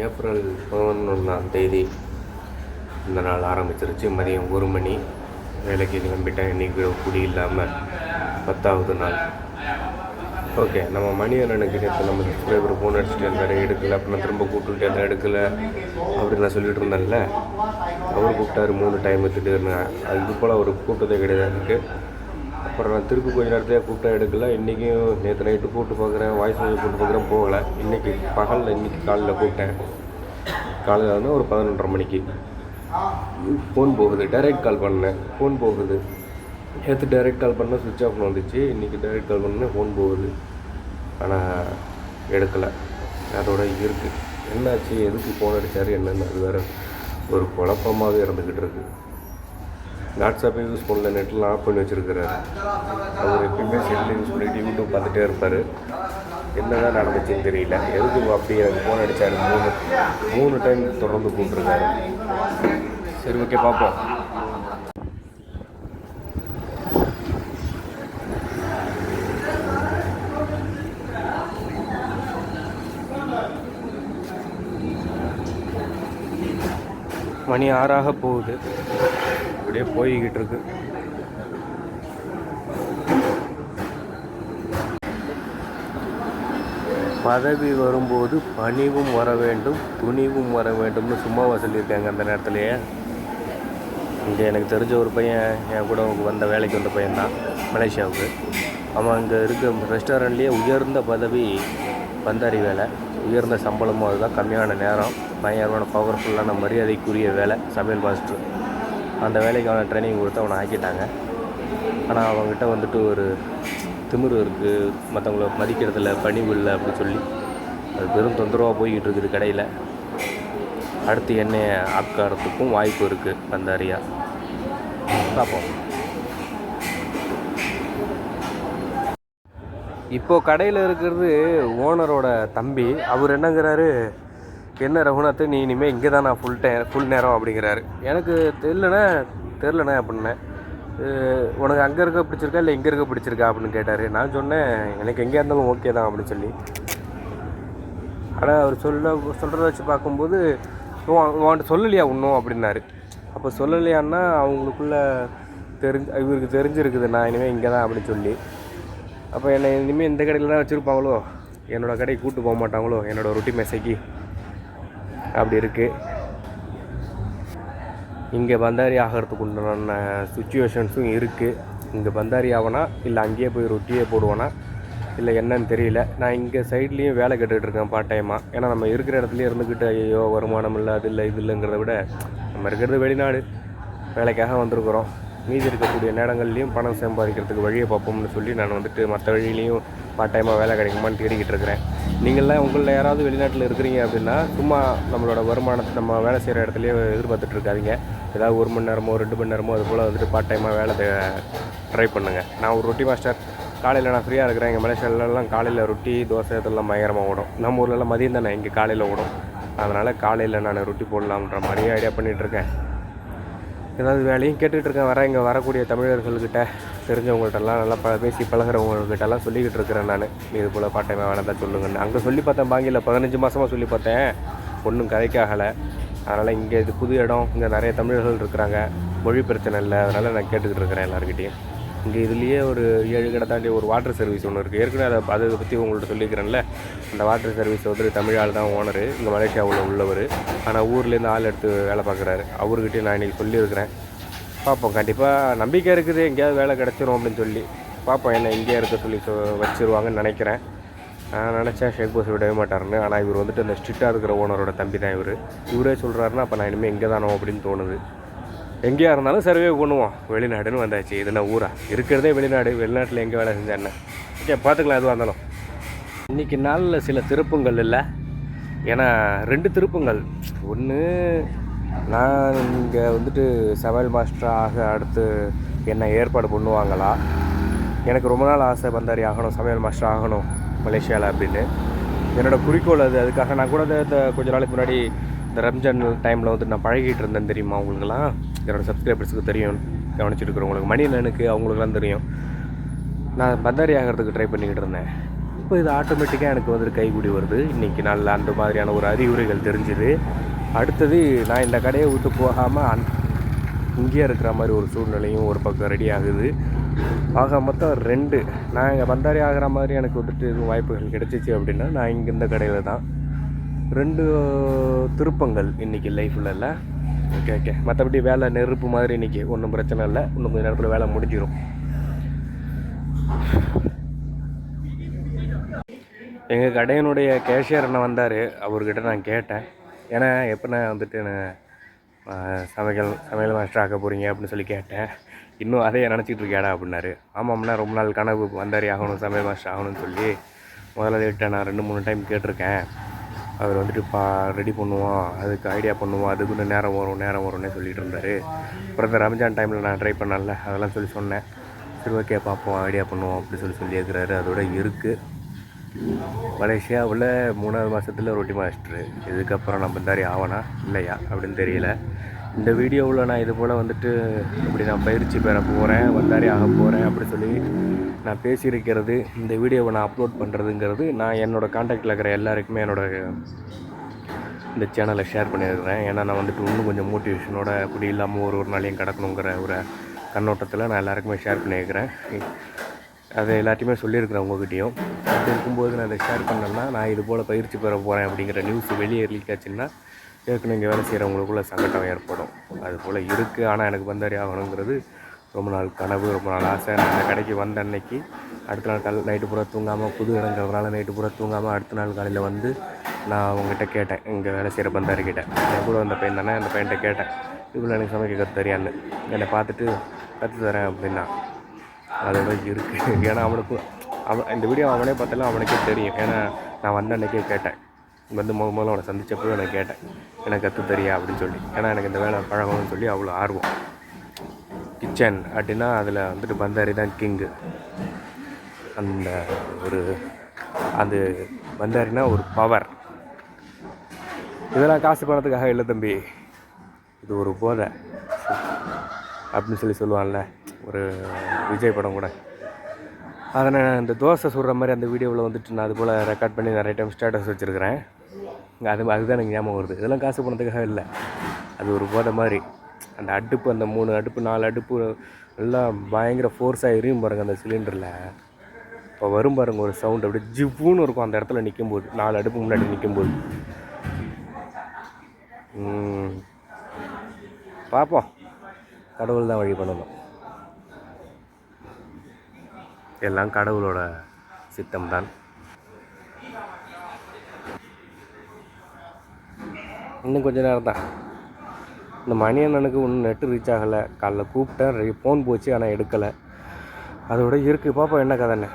April 11ஆம் தேதி இந்த நாள் ஆரம்பிச்சிருச்சு. மதியம் 1 மணி வேலைக்கு கிளம்பிட்டேன். இன்றைக்கி குடி இல்லாமல் 10வது நாள். ஓகே, நம்ம மணி அண்ணனுக்கு நேற்று நம்ம சப்ஸ்கிரைபர் ஃபோன் அடிச்சுட்டு இருந்தார், எடுக்கலை. அப்புறம் நான் திரும்ப கூப்பிட்டுட்டு இருந்தால் எடுக்கலை அப்படின்னு நான் சொல்லிட்டு இருந்தேன்ல. அவர் கூப்பிட்டாரு 3 டைம் திடீர்னு. இது போல் அவர் கூப்பிட்டதே கிடையாது எனக்கு. அப்புறம் நான் திருப்பி கொஞ்சம் நேரத்தையே கூப்பிட்டா எடுக்கலை. இன்றைக்கும் நேற்று நைட்டு கூப்பிட்டு பார்க்குறேன், வாய்ஸ் மெசேஜ் போட்டு பார்க்குறேன், போகலை. இன்றைக்கி காலையில் கூப்பிட்டேன். காலையில் வந்து ஒரு 11:30 மணிக்கு ஃபோன் போகுது. டைரெக்ட் கால் பண்ணேன், ஃபோன் போகுது. நேற்று டைரெக்ட் கால் பண்ணால் சுவிட்ச் ஆஃப்னு வந்துச்சு. இன்றைக்கி டைரெக்ட் கால் பண்ணேன், ஃபோன் போகுது. ஆனால் எடுக்கலை. அதோட இருக்குது. என்னாச்சு, எதுக்கு ஃபோன் அடித்தார் என்னென்னு அது வேறு ஒரு குழப்பமாகவே இருந்துக்கிட்டு இருக்குது. வாட்ஸ்அப்பை யூஸ் பண்ணல, நெட்டில் ஆஃப் பண்ணி வச்சுருக்கிறாரு. அவர் எப்பயுமே செல்லுன்னு சொல்லிட்டு யூடியூப் பார்த்துட்டே இருப்பார். என்ன தான் நடந்துச்சுன்னு தெரியல. எதுக்கு அப்படி எனக்கு ஃபோன் அடித்தார். 3 டைம் தொடர்ந்து கூப்பிட்ருக்காரு. சரி, ஓகே, பார்ப்போம். மணி 6 போகுது. அப்படியே போய்கிட்டு இருக்கு. பதவி வரும்போது பணிவும் வர வேண்டும், துணிவும் வர வேண்டும்னு சும்மாவா சொல்லியிருக்காங்க அந்த நேரத்துலையே. இங்கே எனக்கு தெரிஞ்ச ஒரு பையன் என் கூட வந்த வேலைக்கு வந்த பையன்தான், மலேசியாவுக்கு. அவன் அங்கே இருக்க ரெஸ்டாரண்ட்லேயே உயர்ந்த பதவி பந்தாரி வேலை, உயர்ந்த சம்பளமும் அதுதான், கம்மியான நேரம், பயங்கரமான பவர்ஃபுல்லான மரியாதைக்குரிய வேலை, சமையல் மாஸ்டர். அந்த வேலைக்கு அவனை ட்ரைனிங் கொடுத்து அவனை ஆக்கிட்டாங்க. ஆனால் அவங்ககிட்ட வந்துட்டு ஒரு திமிரு இருக்குது, மற்றவங்கள மதிக்கிறதில்ல, பணிவு இல்லை அப்படின்னு சொல்லி அது பெரும் தொந்தரவாக போய்கிட்டு இருக்குது கடையில். அடுத்து எண்ணெயை ஆக்காரத்துக்கும் வாய்ப்பு இருக்குது பந்தாரியா. பார்ப்போம். இப்போது கடையில் இருக்கிறது ஓனரோட தம்பி. அவர் என்னங்கிறாரு, என்ன ரகுநாத், நீ இனிமேல் இங்கே தான் நான் ஃபுல் நேரம் அப்படிங்கிறாரு. எனக்கு தெரிலண்ணே அப்படின்னேன். உனக்கு அங்கே இருக்க பிடிச்சிருக்கா இல்லை இங்கே இருக்க பிடிச்சிருக்கா அப்படின்னு கேட்டார். நான் சொன்னேன், எனக்கு எங்கே இருந்தாலும் ஓகே தான் அப்படின்னு சொல்லி. ஆனால் அவர் சொல்கிறத வச்சு பார்க்கும்போது அவன்கிட்ட சொல்லலையா இன்னும் அப்படின்னாரு. அப்போ சொல்லலையான்னா அவங்களுக்குள்ள இவருக்கு தெரிஞ்சிருக்குது நான் இனிமேல் இங்கே தான் அப்படின்னு சொல்லி. அப்போ என்னை இனிமேல் இந்த கடையில் தான் வச்சுருப்பாங்களோ, என்னோடய கடைக்கு கூப்பிட்டு போக மாட்டாங்களோ, என்னோடய ரொட்டி மெசைக்கு அப்படி இருக்குது. இங்கே பந்தாரி ஆகிறதுக்கு உண்டான சுச்சுவேஷன்ஸும் இருக்குது. இங்கே பந்தாரி ஆகனா இல்லை அங்கேயே போய் ரொட்டியே போடுவானா இல்லை என்னன்னு தெரியல. நான் இங்கே சைட்லேயும் வேலை கேட்டுட்ருக்கேன் பார்ட் டைமாக. ஏன்னா நம்ம இருக்கிற இடத்துலையே இருந்துக்கிட்டு ஐயோ வருமானம் இல்லை, அது இல்லை, இது இல்லைங்கிறத விட நம்ம இருக்கிறது வெளிநாடு, வேலைக்காக வந்திருக்கிறோம். மீதி இருக்கக்கூடிய நேரங்கள்லேயும் பணம் சம்பாதிக்கிறதுக்கு வழியை பார்ப்போம்னு சொல்லி நான் வந்துட்டு மற்ற வழியிலையும் பார்ட் டைமாக வேலை கிடைக்குமான்னு தேடிக்கிட்டு இருக்கிறேன். நீங்கள்லாம் உங்களில் யாராவது வெளிநாட்டில் இருக்கிறீங்க அப்படின்னா சும்மா நம்மளோட வருமானத்தை நம்ம வேலை செய்கிற இடத்துலையே எதிர்பார்த்துட்டு இருக்காதிங்க. ஏதாவது 1 மணி நேரமோ 2 மணி நேரமோ அது போல் வந்துட்டு பார்ட் டைமாக வேலை ட்ரை பண்ணுங்கள். நான் ஒரு ரொட்டி மாஸ்டர். காலையில் நான் ஃப்ரீயாக இருக்கிறேன். எங்கள் மலேசியாவிலலாம் காலையில் ரொட்டி தோசை இதெல்லாம் பயங்கரமாக ஓடும். நம்ம ஊர்லலாம் மதியம் தானே, இங்கே காலையில் ஓடும். அதனால் காலையில் நான் ரொட்டி போடலாம்ன்ற மாதிரியே ஐடியா பண்ணிகிட்ருக்கேன். ஏதாவது வேலையும் கேட்டுட்ருக்கேன். இங்கே வரக்கூடிய தமிழர்கள்கிட்ட தெரிஞ்சவங்கள்ட்டெல்லாம் நல்லா பேசி பழகிறவங்கக்கிட்டலாம் சொல்லிக்கிட்டு இருக்கிறேன் நான். இது போல் பார்ட் டைமாக வேணால் தான் சொல்லுங்கன்னு. அங்கே சொல்லி பார்த்தேன், பாங்கியில் 15 மாதமாக சொல்லி பார்த்தேன், ஒன்றும் கதைக்காகலை. அதனால் இங்கே இது புது இடம், இங்கே நிறைய தமிழர்கள் இருக்கிறாங்க, மொழி பிரச்சனை இல்லை. அதனால் நான் கேட்டுக்கிட்டு இருக்கிறேன் எல்லாருக்கிட்டையும். இங்கே இதுலேயே ஒரு 7 கடை தாண்டி ஒரு வாட்டர் சர்வீஸ் ஒன்று இருக்குது. ஏற்கனவே அதை பற்றி உங்கள்கிட்ட சொல்லிக்கிறேன்ல. அந்த வாட்டர் சர்வீஸ் வந்துட்டு தமிழ் ஆள் தான் ஓனரு, இங்கே மலேசியாவில் உள்ளவர். ஆனால் ஊர்லேருந்து ஆள் எடுத்து வேலை பார்க்குறாரு. அவர்கிட்டையும் நான் இன்றைக்கி சொல்லியிருக்கிறேன். பார்ப்போம், கண்டிப்பாக நம்பிக்கை இருக்குது எங்கேயாவது வேலை கிடச்சிரும் அப்படின்னு சொல்லி. பார்ப்போம், என்ன இங்கேயே இருக்க சொல்லி வச்சுருவாங்கன்னு நினைக்கிறேன். நான் நினச்சேன் ஷேக் போஸ் விடவே மாட்டாருன்னு. ஆனால் இவர் வந்துட்டு அந்த ஸ்ட்ரிக்டாக இருக்கிற ஓனரோட தம்பி தான் இவரே சொல்கிறாருன்னா அப்போ நான் இனிமேல் இங்கே தானோ அப்படின்னு தோணுது. எங்கேயா இருந்தாலும் சர்வே பண்ணுவோம். வெளிநாடுன்னு வந்தாச்சு, இதுனா ஊரா இருக்கிறதே வெளிநாடு. வெளிநாட்டில் எங்கே வேலை செஞ்சா என்ன, ஓகே பார்த்துக்கலாம் எதுவாக இருந்தாலும். இன்றைக்கி நாளில் சில திருப்பங்கள் இல்லை. ஏன்னா 2 திருப்பங்கள். ஒன்று, நான் இங்கே வந்துட்டு சமையல் மாஸ்டராக அடுத்து என்னை ஏற்பாடு பண்ணுவாங்களா. எனக்கு ரொம்ப நாள் ஆசை பந்தாரி ஆகணும், சமையல் மாஸ்டர் ஆகணும் மலேசியாவில் அப்படின்னு. என்னோடய குறிக்கோள் அது. அதுக்காக நான் கூட கொஞ்ச நாளைக்கு முன்னாடி இந்த ரம்ஜான் டைமில் வந்துட்டு நான் பழகிட்டு இருந்தேன் தெரியுமா உங்களுக்குலாம். என்னோடய சப்ஸ்கிரைபர்ஸுக்கு தெரியும், கவனிச்சுட்டு இருக்கிறவங்களுக்கு, மணி எனக்கு அவங்களுக்குலாம் தெரியும். நான் பந்தாரி ஆகிறதுக்கு ட்ரை பண்ணிக்கிட்டு இருந்தேன். இப்போ இது ஆட்டோமேட்டிக்காக எனக்கு வந்துட்டு கைகூடி வருது. இன்றைக்கி நல்ல அந்த மாதிரியான ஒரு அறிகுறிகள் தெரிஞ்சுது. அடுத்தது நான் இந்த கடையை விட்டு போகாமல் இங்கேயே இருக்கிற மாதிரி ஒரு சூழ்நிலையும் ஒரு பக்கம் ரெடி ஆகுது. ஆக மொத்தம் 2 நான் இங்கே பந்தாரி ஆகிற மாதிரி எனக்கு வந்துட்டு எதுவும் வாய்ப்புகள் கிடைச்சிச்சு அப்படின்னா நான் இங்கே இந்த கடையில் தான் 2 திருப்பங்கள் இன்றைக்கி லைஃப்பில் இல்லை. ஓகே மற்றபடி வேலை நெருப்பு மாதிரி இன்றைக்கி ஒன்றும் பிரச்சனை இல்லை. இன்னும் கொஞ்சம் நேரத்தில் வேலை முடிஞ்சிடும். எங்கள் கடையினுடைய கேஷியர் அண்ணன் வந்தார். அவர்கிட்ட நான் கேட்டேன், ஏன்னா எப்போனா வந்துட்டு சமையல் மாஸ்டர் ஆக்க போகிறீங்க அப்படின்னு சொல்லி கேட்டேன். இன்னும் அதையே நினச்சிட்டு இருக்கியாடா அப்படின்னாரு. ஆமாம்னா ரொம்ப நாள் கனவு வந்தாரி ஆகணும், சமையல் மாஸ்டர் ஆகணும்னு சொல்லி முதல்ல நான் 2-3 டைம் கேட்டிருக்கேன். அவர் வந்துட்டு ரெடி பண்ணுவோம், அதுக்கு ஐடியா பண்ணுவோம், அதுக்குன்னு நேரம் வரும்னே சொல்லிகிட்டு இருந்தார். அப்புறம் இந்த ரம்ஜான் டைமில் நான் ட்ரை பண்ணல, அதெல்லாம் சொல்லி சொன்னேன். சரி ஓகே பார்ப்போம், ஐடியா பண்ணுவோம் அப்படி சொல்லி இருக்கிறாரு. அதோட இருக்குது மலேசியாவில் 3வது மாதத்தில் ரொட்டி மாஸ்டரு. இதுக்கப்புறம் நான் பந்தாரி ஆவனா இல்லையா அப்படின்னு தெரியல. இந்த வீடியோவில் நான் இது போல் வந்துட்டு இப்படி நான் பயிற்சி பெற போகிறேன், வந்தாரி ஆக போகிறேன் அப்படி சொல்லி நான் பேசியிருக்கிறது, இந்த வீடியோவை நான் அப்லோட் பண்ணுறதுங்கிறது நான் என்னோடய காண்டாக்டில் இருக்கிற எல்லாருக்குமே இந்த சேனலை ஷேர் பண்ணியிருக்கிறேன். ஏன்னா நான் வந்துட்டு இன்னும் கொஞ்சம் மோட்டிவேஷனோட அப்படி இல்லாமல் ஒரு நாளையும் கிடக்கணுங்கிற ஒரு கண்ணோட்டத்தில் நான் எல்லாருக்குமே ஷேர் பண்ணியிருக்கிறேன். அதை எல்லாத்தையுமே சொல்லியிருக்கிறேன் உங்கள்கிட்டையும். அப்படி இருக்கும்போது நான் அதை ஷேர் பண்ணேன்னா நான் இது போல் பயிற்சி பெற போகிறேன் அப்படிங்கிற நியூஸ் வெளியே லீக் ஆச்சுன்னா ஏற்கனவே இங்கே வேலை செய்கிறவங்களுக்குள்ள சங்கடம் ஏற்படும். அது போல் இருக்குது. ஆனால் எனக்கு பந்தாரி ஆகணுங்கிறது ரொம்ப நாள் கனவு, ரொம்ப நாள் ஆசை. நான் இந்த கடைக்கு வந்த அன்னைக்கு அடுத்த நாள் நைட்டு பூரா தூங்காமல், புது இடங்கிறதுனால நைட்டு பூரா தூங்காமல் அடுத்த நாள் காலையில் வந்து நான் அவங்ககிட்ட கேட்டேன், இங்கே வேலை செய்கிற பந்தாரிக்கிட்ட, என் கூட வந்த பையன் தானே, அந்த பையன்கிட்ட கேட்டேன், இவ்வளோ எனக்கு சமைக்க கற்று தெரியான்னு. என்னை பார்த்துட்டு கற்று தரேன் அப்படின்னா அதோட இருக்குது. ஏன்னா இந்த வீடியோ அவனே பார்த்தாலும் அவனுக்கே தெரியும். ஏன்னா நான் வந்த அன்றைக்கே கேட்டேன், வந்து முதல்ல அவனை சந்தித்தப்போ எனக்கு கேட்டேன், எனக்கு கற்று தெரியா அப்படின்னு சொல்லி. ஏன்னா எனக்கு இந்த வேலை பழகணும்னு சொல்லி அவ்வளோ ஆர்வம். கிச்சன் அப்படின்னா அதில் வந்துட்டு பந்தாரி தான் கிங்கு. அந்த பந்தாரினா ஒரு பவர். இதெல்லாம் காசு பணத்துக்காக இல்லை தம்பி, இது ஒரு போதை அப்படின்னு சொல்லுவான்ல ஒரு விஜய் படம் கூட. அதை நான் இந்த தோசை சுடுற மாதிரி அந்த வீடியோவில் வந்துட்டு நான் அது போல் ரெக்கார்ட் பண்ணி நிறைய டைம் ஸ்டேட்டஸ் வச்சுருக்கிறேன். அதுதான் எனக்கு ஞாபகம் வருது. இதெல்லாம் காசு பணத்துக்காக இல்லை, அது ஒரு போதை மாதிரி. அந்த அடுப்பு, அந்த 3 அடுப்பு 4 அடுப்பு எல்லாம் பயங்கர ஃபோர்ஸாக எரியும் பாருங்கள் அந்த சிலிண்டரில். இப்போ வரும் பாருங்கள் ஒரு சவுண்ட், அப்படியே ஜிவ்வுன்னு இருக்கும் அந்த இடத்துல நிற்கும்போது, 4 அடுப்பு முன்னாடி நிற்கும்போது. பார்ப்போம், கடவுள் தான் வழி பண்ணணும். எல்லாம் கடவுளோட சித்தம்தான். இன்னும் கொஞ்சம் நேரம் தான். இந்த மணி அண்ணனுக்கு ஒன்றும் நெட்டு ரீச் ஆகலை. காலைல கூப்பிட்டேன், ஃபோன் போச்சு, ஆனால் எடுக்கலை. அதோட இருக்குது. பார்ப்போம் என்ன கதைன்னு.